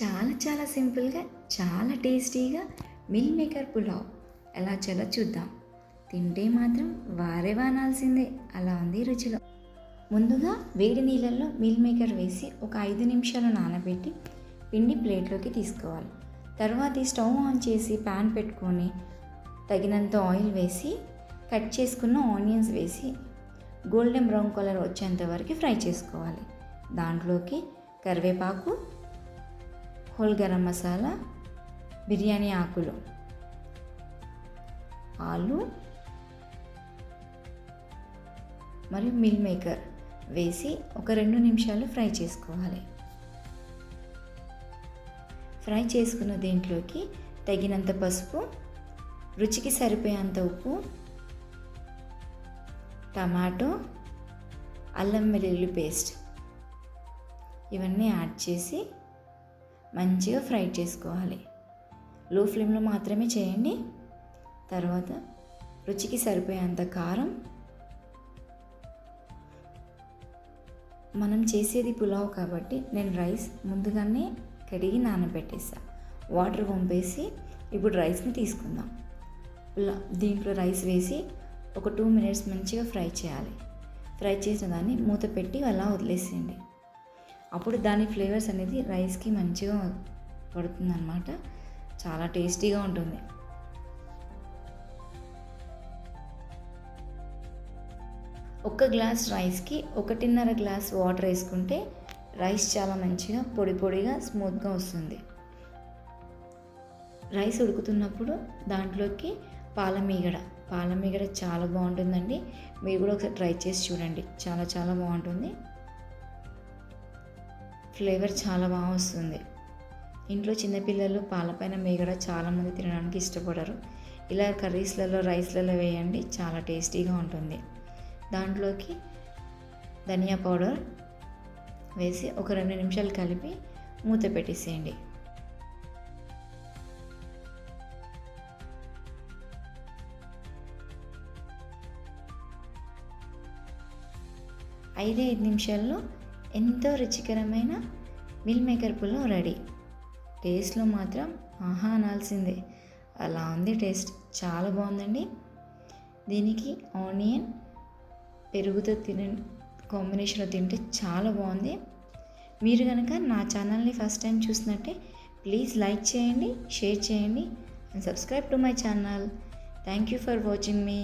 చాలా చాలా సింపుల్గా చాలా టేస్టీగా మిల్ మేకర్ పులావ్ ఎలా చేయాలో చూద్దాం. తింటే మాత్రం వారే వానాల్సిందే, అలా ఉంది రుచిలో. ముందుగా వేడి నీళ్ళల్లో మిల్ మేకర్ వేసి ఒక 5 నిమిషాలు నానబెట్టి పిండి ప్లేట్లోకి తీసుకోవాలి. తర్వాత స్టవ్ ఆన్ చేసి ప్యాన్ పెట్టుకొని తగినంత ఆయిల్ వేసి కట్ చేసుకున్న ఆనియన్స్ వేసి గోల్డెన్ బ్రౌన్ కలర్ వచ్చేంత వరకు ఫ్రై చేసుకోవాలి. దాంట్లోకి కరివేపాకు, హోల్ గరం మసాలా, బిర్యానీ ఆకులు, ఆలు మరియు మిల్ మేకర్ వేసి ఒక 2 నిమిషాలు ఫ్రై చేసుకోవాలి. ఫ్రై చేసుకున్న దీంట్లోకి తగినంత పసుపు, రుచికి సరిపోయేంత ఉప్పు, టమాటో, అల్లం వెల్లుల్లి పేస్ట్ ఇవన్నీ యాడ్ చేసి మంచిగా ఫ్రై చేసుకోవాలి. లో ఫ్లేమ్లో మాత్రమే చేయండి. తర్వాత రుచికి సరిపోయేంత కారం. మనం చేసేది పులావ్ కాబట్టి నేను రైస్ ముందుగానే కడిగి నానబెట్టేసా. వాటర్ పంపేసి ఇప్పుడు రైస్ని తీసుకుందాం. దీంట్లో రైస్ వేసి ఒక 2 మినిట్స్ మంచిగా ఫ్రై చేయాలి. ఫ్రై చేసిన దాన్ని మూత పెట్టి అలా వదిలేసేయండి. అప్పుడు దాని ఫ్లేవర్స్ అనేది రైస్కి మంచిగా పడుతుందన్నమాట. చాలా టేస్టీగా ఉంటుంది. ఒక గ్లాస్ రైస్కి 1.5 గ్లాస్ వాటర్ వేసుకుంటే రైస్ చాలా మంచిగా పొడి పొడిగా స్మూత్గా వస్తుంది. రైస్ ఉడుకుతున్నప్పుడు దాంట్లోకి పాలమీగడ చాలా బాగుంటుందండి. మీరు కూడా ఒకసారి ట్రై చేసి చూడండి. చాలా చాలా బాగుంటుంది. ఫ్లేవర్ చాలా బాగా వస్తుంది. ఇంట్లో చిన్నపిల్లలు పాలపైన మీగడ చాలామంది తినడానికి ఇష్టపడరు. ఇలా కర్రీస్లలో, రైస్లలో వేయండి, చాలా టేస్టీగా ఉంటుంది. దాంట్లోకి ధనియా పౌడర్ వేసి ఒక 2 నిమిషాలు కలిపి మూత పెట్టేసేయండి. ఐదు నిమిషాల్లో ఎంతో రుచికరమైన మిల్ మేకర్ పులావ్ రెడీ. టేస్ట్లో మాత్రం ఆహా అనాల్సిందే, అలా ఉంది టేస్ట్. చాలా బాగుందండి. దీనికి ఆనియన్ పెరుగుతో కాంబినేషన్లో తింటే చాలా బాగుంది. మీరు కనుక నా ఛానల్ని ఫస్ట్ టైం చూసినట్టే ప్లీజ్ లైక్ చేయండి, షేర్ చేయండి and subscribe to my channel. Thank you for watching me.